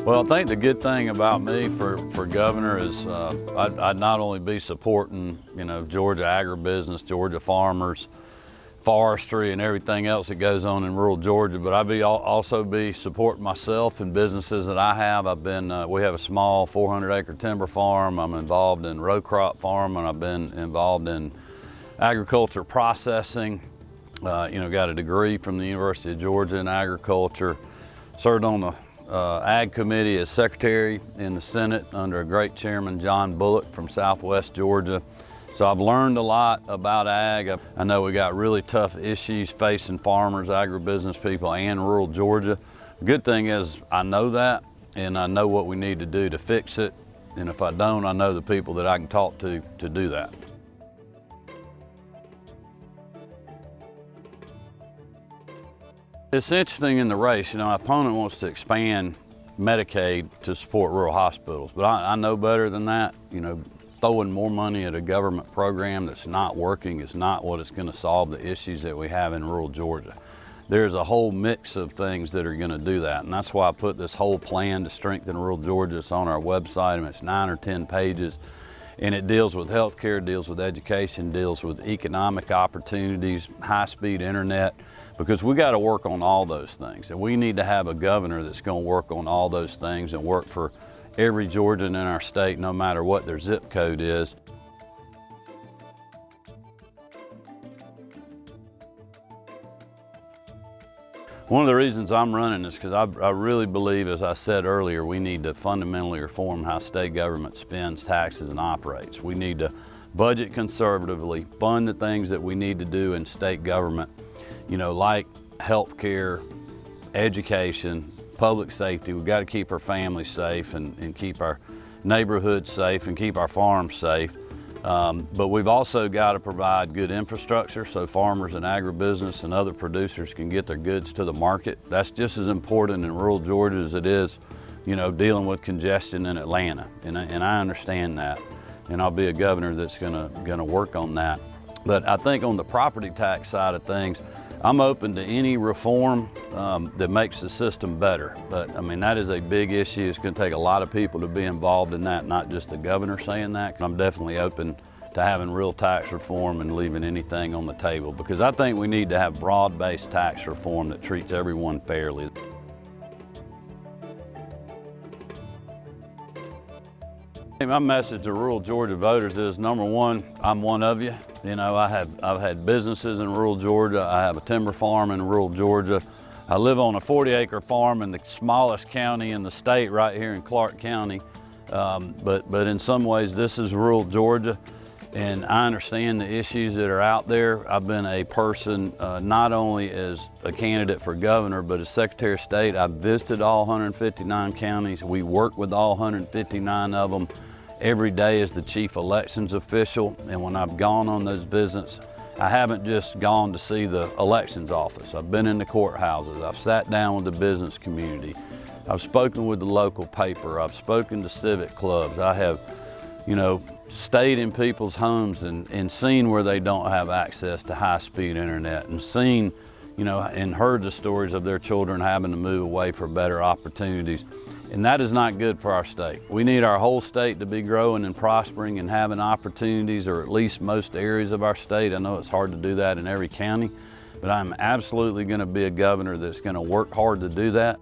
Well, I think the good thing about me for governor is I'd not only be supporting, Georgia agribusiness, Georgia farmers, forestry, and everything else that goes on in rural Georgia, but I'd also be supporting myself and businesses that I have. We have a small 400-acre timber farm. I'm involved in row crop farm, and I've been involved in agriculture processing. Got a degree from the University of Georgia in agriculture. Served on the Ag Committee as Secretary in the Senate under a great chairman, John Bullock from Southwest Georgia. So I've learned a lot about ag. I know we got really tough issues facing farmers, agribusiness people, and rural Georgia. The good thing is I know that, and I know what we need to do to fix it. And if I don't, I know the people that I can talk to do that. It's interesting in the race, my opponent wants to expand Medicaid to support rural hospitals, but I know better than that. Throwing more money at a government program that's not working is not what is going to solve the issues that we have in rural Georgia. There's a whole mix of things that are going to do that, and that's why I put this whole plan to strengthen rural Georgia. It's on our website, and it's 9 or 10 pages, and it deals with health care, deals with education, deals with economic opportunities, high-speed internet, because we got to work on all those things, and we need to have a governor that's going to work on all those things and work for every Georgian in our state, no matter what their zip code is. One of the reasons I'm running is because I really believe, as I said earlier, we need to fundamentally reform how state government spends taxes and operates. We need to budget conservatively, fund the things that we need to do in state government, like health care, education, public safety. We've got to keep our families safe and keep our neighborhoods safe and keep our farms safe. But we've also got to provide good infrastructure so farmers and agribusiness and other producers can get their goods to the market. That's just as important in rural Georgia as it is, dealing with congestion in Atlanta. And I understand that. And I'll be a governor that's gonna work on that. But I think on the property tax side of things, I'm open to any reform that makes the system better. But that is a big issue. It's going to take a lot of people to be involved in that, not just the governor saying that. I'm definitely open to having real tax reform and leaving anything on the table, because I think we need to have broad-based tax reform that treats everyone fairly. My message to rural Georgia voters is, number one, I'm one of you. I've had businesses in rural Georgia. I have a timber farm in rural Georgia. I live on a 40-acre farm in the smallest county in the state, right here in Clark County. But in some ways, this is rural Georgia, and I understand the issues that are out there. I've been a person, not only as a candidate for governor, but as Secretary of State. I've visited all 159 counties. We work with all 159 of them every day as the chief elections official. And when I've gone on those visits, I haven't just gone to see the elections office. I've been in the courthouses. I've sat down with the business community. I've spoken with the local paper. I've spoken to civic clubs. I have, stayed in people's homes and seen where they don't have access to high-speed internet, and seen, and heard the stories of their children having to move away for better opportunities. And that is not good for our state. We need our whole state to be growing and prospering and having opportunities, or at least most areas of our state. I know it's hard to do that in every county, but I'm absolutely going to be a governor that's going to work hard to do that.